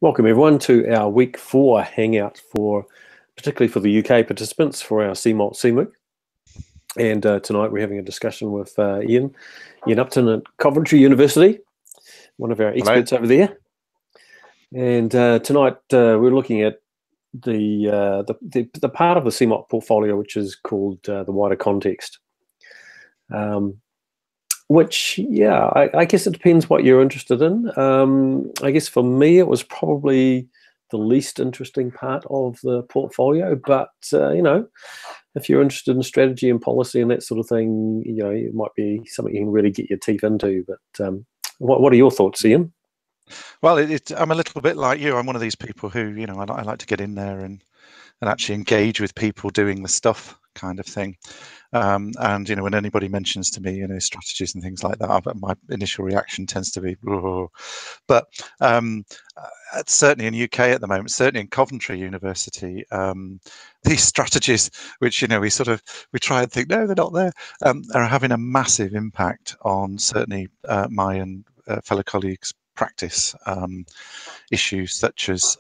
Welcome everyone to our week 4 hangout particularly for the UK participants for our CMOT CMOOC. And tonight we're having a discussion with Ian Upton at Coventry University, one of our experts over there. And tonight we're looking at the part of the CMOT portfolio which is called the wider context. Which, yeah, I guess it depends what you're interested in. I guess for me, it was probably the least interesting part of the portfolio. But, you know, if you're interested in strategy and policy and that sort of thing, you know, it might be something you can really get your teeth into. But what are your thoughts, Ian? Well, I'm a little bit like you. I'm one of these people who, you know, I like to get in there and actually engage with people doing the stuff kind of thing. And, you know, when anybody mentions to me, you know, strategies and things like that, my initial reaction tends to be, whoa. But certainly in UK at the moment, certainly in Coventry University, these strategies, which, you know, we try and think, no, they're not there, are having a massive impact on certainly my and fellow colleagues' practice issues such as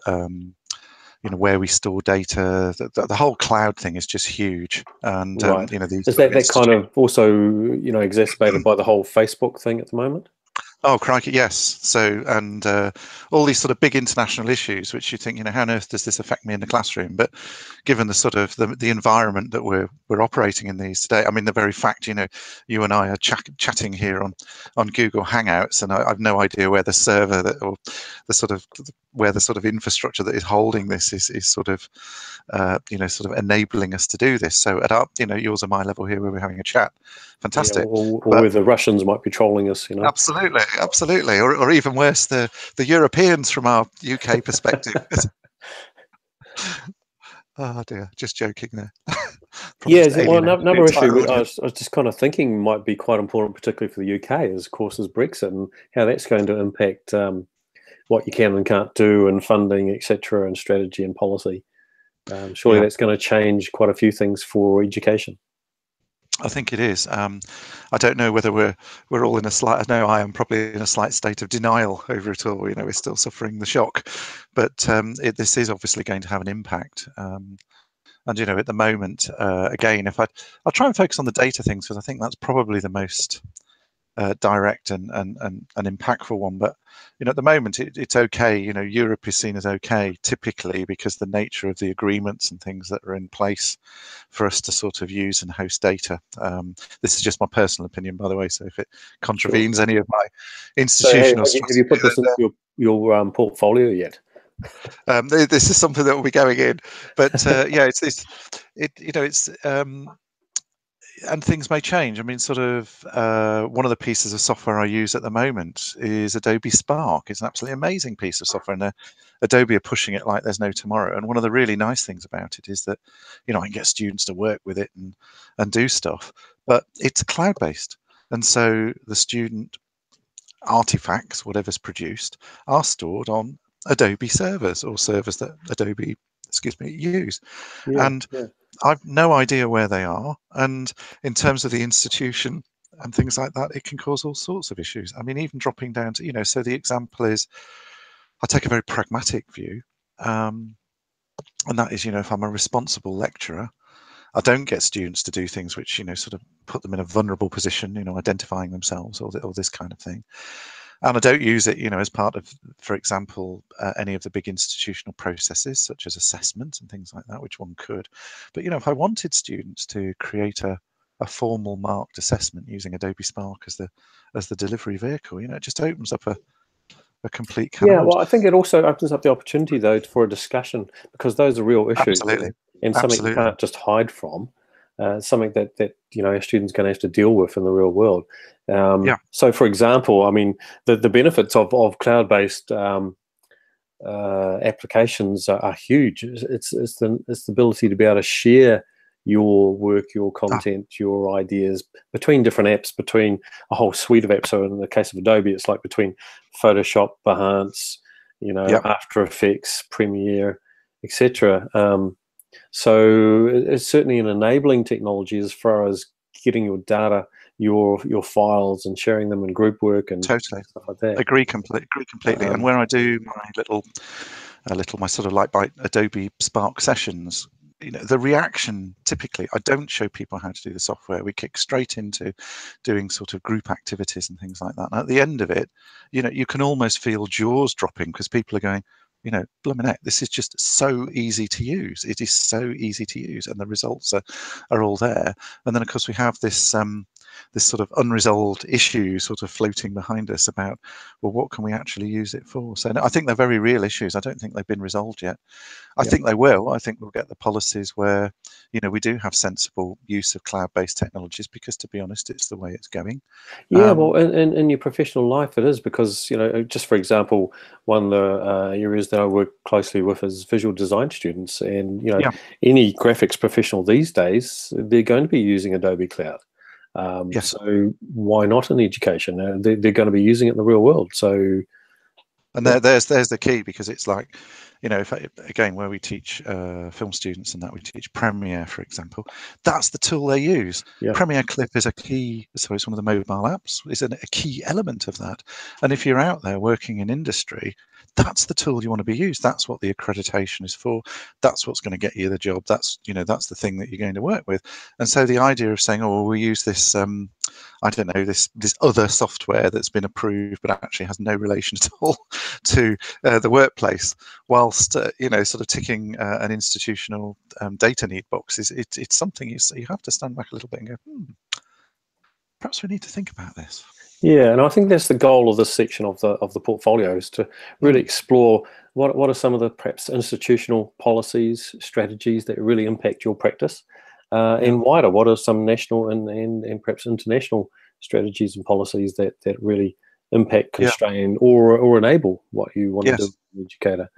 you know, where we store data. The whole cloud thing is just huge, and right. You know, these is that kind of also, you know, exacerbated by the whole Facebook thing at the moment? Oh, crikey, yes. So, and all these sort of big international issues, which you think, you know, how on earth does this affect me in the classroom? But given the sort of the environment that we're operating in these today, I mean, the very fact, you know, you and I are chatting here on Google Hangouts, and I've no idea where the server or the sort of infrastructure that is holding this is sort of, you know, sort of enabling us to do this. So at our, you know, yours and my level here, where we're having a chat, fantastic. Yeah, or where the Russians might be trolling us, you know. Absolutely, or even worse, the Europeans from our UK perspective. Oh dear, just joking there. Yeah, well, another issue I was just kind of thinking might be quite important, particularly for the UK, is of course is Brexit and how that's going to impact what you can and can't do, and funding, etc., and strategy and policy. Surely that's going to change quite a few things for education. I think it is. I don't know whether we're all in a slight. I know I am probably in a slight state of denial over it all. You know, we're still suffering the shock, but this is obviously going to have an impact. And you know, at the moment, again, I'll try and focus on the data things, because I think that's probably the most direct and impactful one. But you know, at the moment it's okay. You know, Europe is seen as okay typically because the nature of the agreements and things that are in place for us to sort of use and host data. This is just my personal opinion, by the way, so if it contravenes any of my institutional so have you put this into your portfolio yet? This is something that will be going in, but yeah, you know, it's and things may change. I mean, sort of one of the pieces of software I use at the moment is Adobe Spark. It's an absolutely amazing piece of software, and Adobe are pushing it like there's no tomorrow. And one of the really nice things about it is that, you know, I can get students to work with it and do stuff, but it's cloud-based. And so the student artifacts, whatever's produced, are stored on Adobe servers or servers that Adobe, use. I've no idea where they are, and in terms of the institution and things like that, it can cause all sorts of issues. I mean, even dropping down to, you know, so the example is, I take a very pragmatic view, and that is, you know, if I'm a responsible lecturer, I don't get students to do things which, you know, sort of put them in a vulnerable position, you know, identifying themselves or this kind of thing. And I don't use it, you know, as part of, for example, any of the big institutional processes such as assessment and things like that, which one could. But, you know, if I wanted students to create a formal marked assessment using Adobe Spark as the delivery vehicle, you know, it just opens up a complete can of worms. Well, I think it also opens up the opportunity, though, for a discussion, because those are real issues. Absolutely. And something you can't just hide from. Something that you know, our students are going to have to deal with in the real world. So, for example, I mean, the benefits of cloud-based applications are huge. It's the ability to be able to share your work, your content, your ideas between different apps, between a whole suite of apps. So in the case of Adobe, it's like between Photoshop, Behance, you know, After Effects, Premiere, etc. So it's certainly an enabling technology as far as getting your data your files and sharing them in group work and Totally. stuff like that. Agree completely. And where I do my sort of like by Adobe Spark sessions, the reaction typically, I don't show people how to do the software. We kick straight into doing sort of group activities and things like that. And at the end of it, you can almost feel jaws dropping because people are going, blimmin' heck, this is just so easy to use. It is so easy to use, and the results are all there. And then of course we have this this sort of unresolved issue sort of floating behind us about, well, what can we actually use it for? So I think they're very real issues. I don't think they've been resolved yet. I think they will. I think we'll get the policies where, we do have sensible use of cloud-based technologies, because to be honest, it's the way it's going. Yeah, well, in your professional life, it is, because, just for example, one of the areas that I work closely with is visual design students, and any graphics professional these days, they're going to be using Adobe Cloud. Yes. So why not in education? They're going to be using it in the real world. So, and there's the key, because it's like, if again, where we teach film students and that, we teach Premiere, for example, that's the tool they use. Yeah. Premiere Clip is a key, so it's one of the mobile apps, is a key element of that. And if you're out there working in industry, that's the tool you want to be used. That's what the accreditation is for. That's what's going to get you the job. That's that's the thing that you're going to work with. And so the idea of saying, oh, well, we use this I don't know, this other software that's been approved but actually has no relation at all to the workplace, whilst sort of ticking an institutional data need box, it's something you have to stand back a little bit and go, perhaps we need to think about this. Yeah, and I think that's the goal of this section of the portfolio, is to really explore what are some of the perhaps institutional policies, strategies that really impact your practice, and wider, what are some national and perhaps international strategies and policies that really impact, constrain, or enable what you want to do as an educator.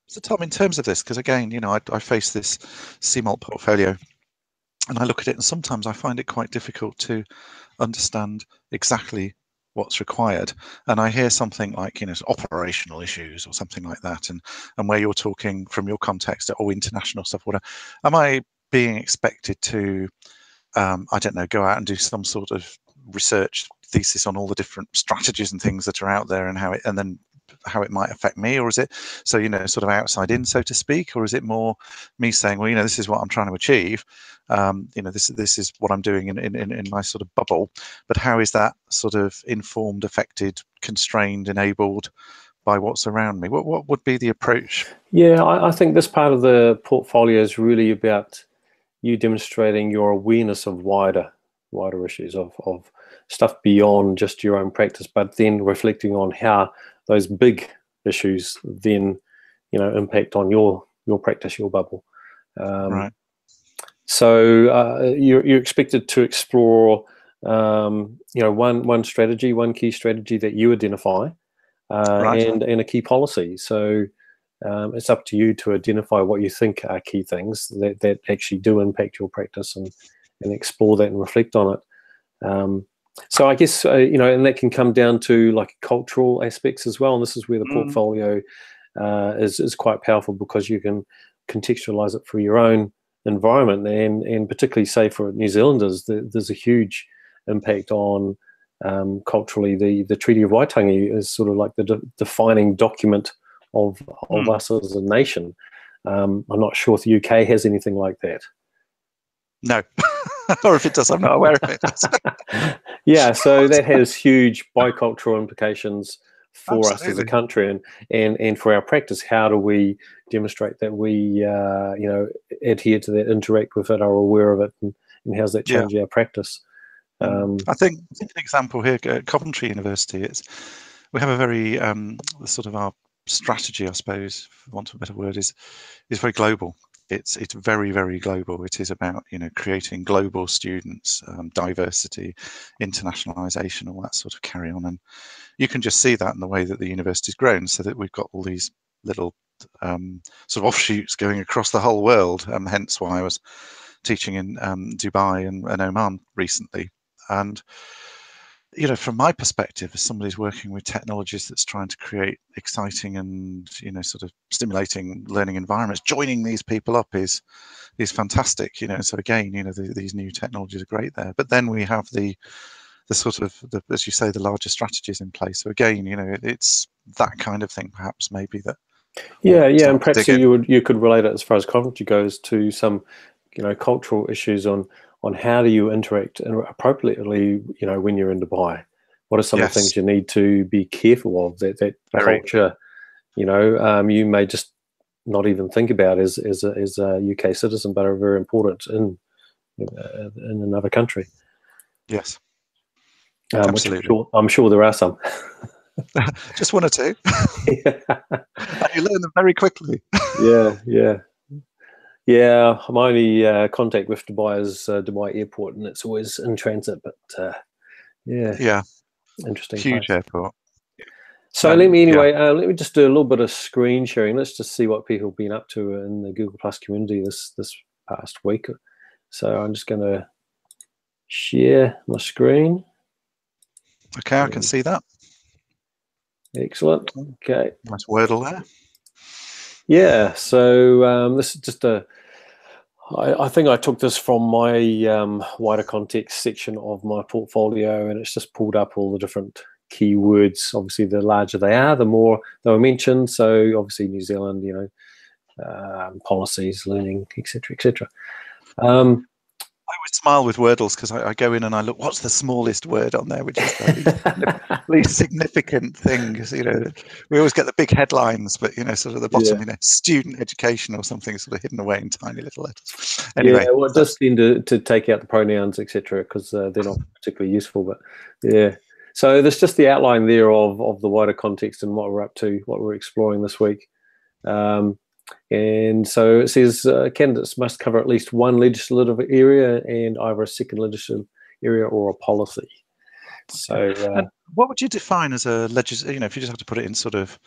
So Tom, in terms of this, because again, I face this CMALT portfolio, and I look at it, and sometimes I find it quite difficult to understand exactly what's required. And I hear something like, operational issues or something like that, and where you're talking from your context, or international stuff, whatever. Am I being expected to, I don't know, go out and do some sort of research thesis on all the different strategies and things that are out there, and then how it might affect me? Or is it sort of outside in, so to speak? Or is it more me saying, well, this is what I'm trying to achieve, this is what I'm doing in my sort of bubble, but how is that sort of informed, affected, constrained, enabled by what's around me? What would be the approach? Yeah, I think this part of the portfolio is really about you demonstrating your awareness of wider issues, of stuff beyond just your own practice, but then reflecting on how those big issues then impact on your practice, your bubble. Right. So you're expected to explore one strategy, one key strategy that you identify, and a key policy. So it's up to you to identify what you think are key things that actually do impact your practice, and explore that and reflect on it. So I guess, and that can come down to like cultural aspects as well. And this is where the portfolio is quite powerful, because you can contextualize it for your own environment, and particularly, say, for New Zealanders, there's a huge impact on culturally. The Treaty of Waitangi is sort of like the defining document of us as a nation. I'm not sure if the UK has anything like that. No. Or if it does, I'm not aware of it. Yeah, so that has huge bicultural implications for Absolutely. us as a country, and for our practice. How do we demonstrate that we adhere to that, interact with it, are aware of it, and how's that change our practice? I think an example here at Coventry University, we have a very sort of our strategy, I suppose, for want of a better word, is very global. It's very, very global. It is about creating global students, diversity, internationalization, all that sort of carry on. And you can just see that in the way that the university's grown, so that we've got all these little sort of offshoots going across the whole world. Hence why I was teaching in Dubai and Oman recently. And you know, from my perspective, as somebody who's working with technologies that's trying to create exciting and, you know, sort of stimulating learning environments, joining these people up is fantastic. You know, so again, you know, these new technologies are great there. But then we have the sort of, as you say, the larger strategies in place. So again, you know, it's that kind of thing, perhaps, maybe that. Yeah, and perhaps you could relate it as far as culture goes to some, you know, cultural issues on how do you interact appropriately, you know, when you're in Dubai. What are some of the things you need to be careful of that culture, you know, you may just not even think about as a UK citizen, but are very important in another country. Yes, absolutely. Which I'm sure there are some. Just one or two. And you learn them very quickly. Yeah. My only contact with Dubai is Dubai Airport, and it's always in transit. But yeah, interesting. Huge place. Airport. So let me let me just do a little bit of screen sharing. Let's just see what people have been up to in the Google Plus community this past week. So I'm just going to share my screen. Okay, I can see that. Excellent. Okay. Nice Wordle there. Yeah. So this is just I think I took this from my wider context section of my portfolio, and it's just pulled up all the different keywords. Obviously, the larger they are, the more they were mentioned. So obviously, New Zealand, you know, policies, learning, etc., etc. I would smile with Wordles because I go in and I look, what's the smallest word on there, which is the least significant thing. You know, we always get the big headlines, but, you know, sort of the bottom, you know, student education or something sort of hidden away in tiny little letters. Anyway. Yeah, well, it does tend to take out the pronouns, etc., because they're not particularly useful. But yeah, so there's just the outline there of the wider context and what we're up to, what we're exploring this week. And so it says candidates must cover at least one legislative area and either a second legislative area or a policy. So and what would you define as a you know, if you just have to put it in sort of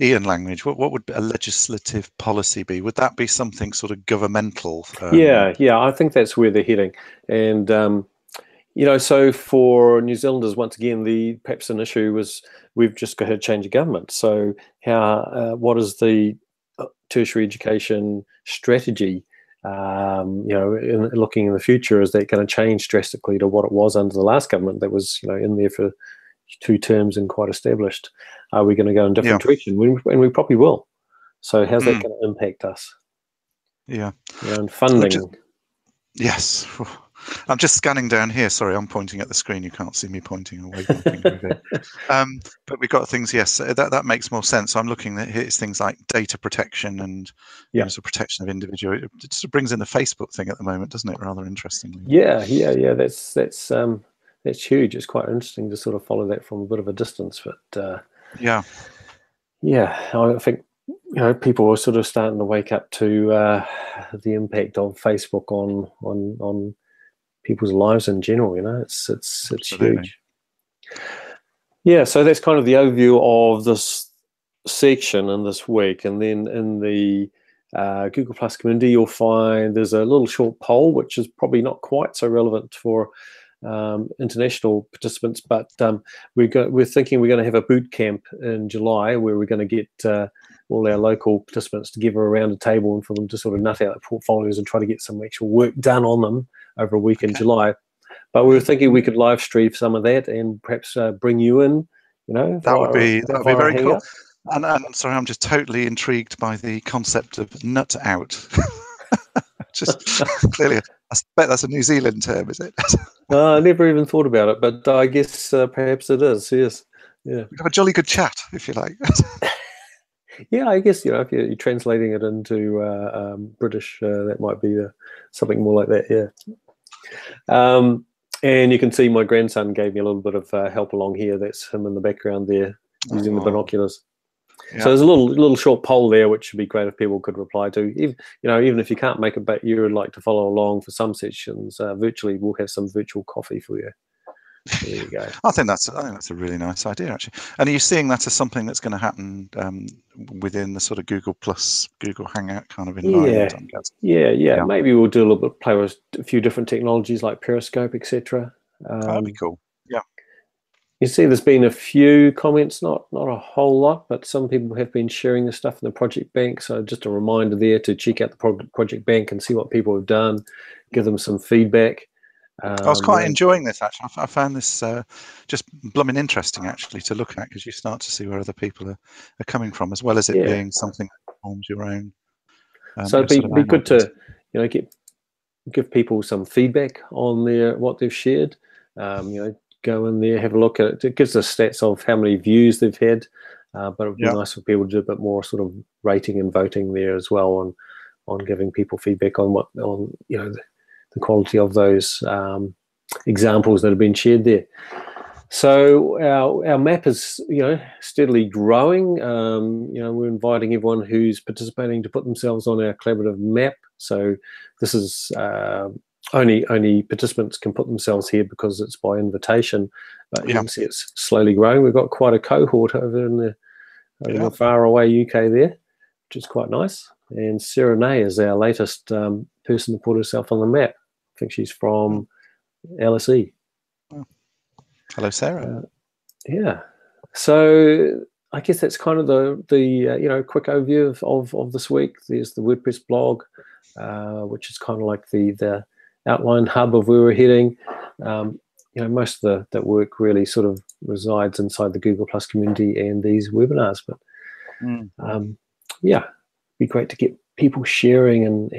Ian language, what would a legislative policy be? Would that be something sort of governmental? Yeah, I think that's where they're heading. And you know, so for New Zealanders, once again, perhaps an issue was we've just got to change of government. So what is the tertiary education strategy? You know, looking in the future, is that going to change drastically to what it was under the last government that was, you know, in there for 2 terms and quite established? Are we going to go in a different direction? And we probably will. So how's that going to impact us? Yeah. You know, and funding. Yes. I'm just scanning down here. Sorry, I'm pointing at the screen. You can't see me pointing or waving my finger with it. But we've got things, yes, that makes more sense. So I'm looking at here's things like data protection and you know, so protection of individual. It sort of brings in the Facebook thing at the moment, doesn't it? Rather interestingly. Yeah. That's huge. It's quite interesting to sort of follow that from a bit of a distance. But yeah, I think, you know, people are sort of starting to wake up to the impact of Facebook on people's lives in general. You know, it's huge. Yeah, so that's kind of the overview of this section in this week, and then in the Google Plus community, you'll find there's a little short poll, which is probably not quite so relevant for international participants, but we're thinking we're going to have a boot camp in July where we're going to get all our local participants together around a table and for them to sort of nut out their portfolios and try to get some actual work done on them over a week in July. But we were thinking we could live stream some of that and perhaps bring you in, you know. That would be very cool. And sorry, I'm just totally intrigued by the concept of nut out. Just clearly, I bet that's a New Zealand term, is it? I never even thought about it, but I guess perhaps it is. Yes, yeah. We have a jolly good chat, if you like. Yeah, I guess, you know, if you're translating it into British, that might be something more like that. Yeah. And you can see my grandson gave me a little bit of help along here. That's him in the background there using the binoculars. Yeah. So there's a little short poll there, which would be great if people could reply to. Even if you can't make it, but you would like to follow along for some sessions virtually, we'll have some virtual coffee for you. There you go. I think that's a really nice idea, actually. And are you seeing that as something that's going to happen within the sort of Google Plus, Google Hangout kind of environment? Yeah. Maybe we'll do a little bit, play with a few different technologies like Periscope, etc. That'd be cool. Yeah. You see, there's been a few comments, not a whole lot, but some people have been sharing the stuff in the project bank. So just a reminder there to check out the project bank and see what people have done, give them some feedback. I was quite enjoying this, actually. I found this just blooming interesting, actually, to look at, because you start to see where other people are coming from, as well as it being something that forms your own. So it'd be good to, give people some feedback on what they've shared. Go in there, have a look at it. It gives us stats of how many views they've had, but it would be nice for people to do a bit more sort of rating and voting there as well on giving people feedback on the quality of those examples that have been shared there. So our map is steadily growing. We're inviting everyone who's participating to put themselves on our collaborative map. So this is only participants can put themselves here because it's by invitation. But you can see it's slowly growing. We've got quite a cohort over in the far away UK there, which is quite nice. And Sarah Nay is our latest person to put herself on the map. I think she's from LSE. Oh. Hello, Sarah. So I guess that's kind of the quick overview of this week. There's the WordPress blog, which is kind of like the outline hub of where we're heading. Most of that work really sort of resides inside the Google Plus community and these webinars. But be great to get people sharing and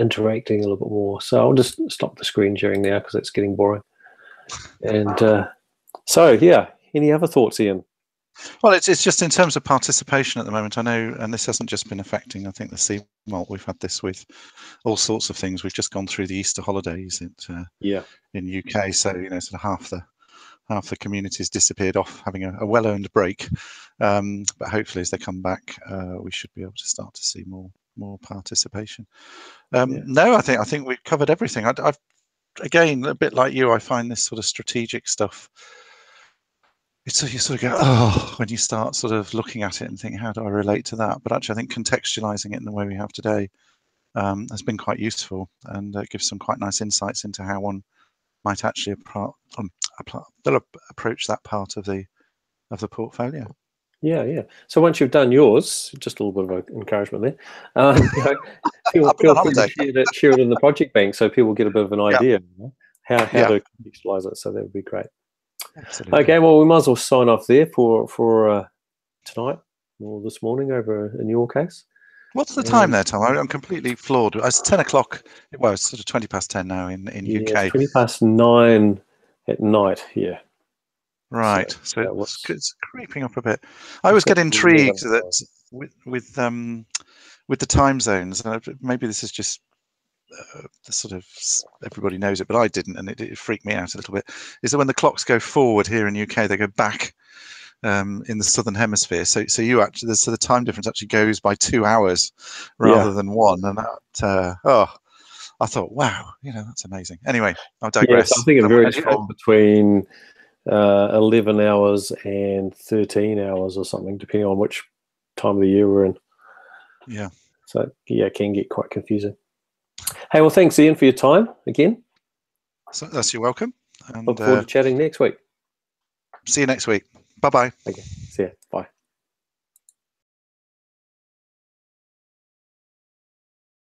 interacting a little bit more. So I'll just stop the screen sharing now because it's getting boring. And any other thoughts, Ian? Well, it's just in terms of participation at the moment. I know, and this hasn't just been affecting, I think, the CMALT. We've had this with all sorts of things. We've just gone through the Easter holidays in UK, so sort of half the community's disappeared off having a well-earned break. But hopefully, as they come back, we should be able to start to see more participation. No, I think we've covered everything. I've again, a bit like you, I find this sort of strategic stuff. It's you sort of go, when you start sort of looking at it and think, how do I relate to that? But actually, I think contextualizing it in the way we have today has been quite useful, and gives some quite nice insights into how one might actually approach that part of the portfolio. Yeah. So once you've done yours, just a little bit of encouragement there. Feel free to share it in the project bank so people get a bit of an idea how to contextualize it. So that would be great. Absolutely. Okay, well, we might as well sign off there for tonight or this morning over in your case. What's the time there, Tom? I'm completely floored. It's 10 o'clock. Well, it's sort of 20 past 10 now in UK. It's 20 past 9 at night here. Right, so it's creeping up a bit. I always get intrigued that with the time zones. Maybe this is just the sort of, everybody knows it, but I didn't, and it freaked me out a little bit. Is that when the clocks go forward here in UK, they go back in the southern hemisphere. So you actually, the time difference actually goes by 2 hours rather than 1, and that I thought, wow, that's amazing. Anyway, I'll digress. Yes, I think it varies from between 11 hours and 13 hours or something, depending on which time of the year we're in. Yeah. So it can get quite confusing. Hey, well, thanks, Ian, for your time again. So you're welcome. And look forward to chatting next week. See you next week. Bye-bye. Okay. See ya. Bye.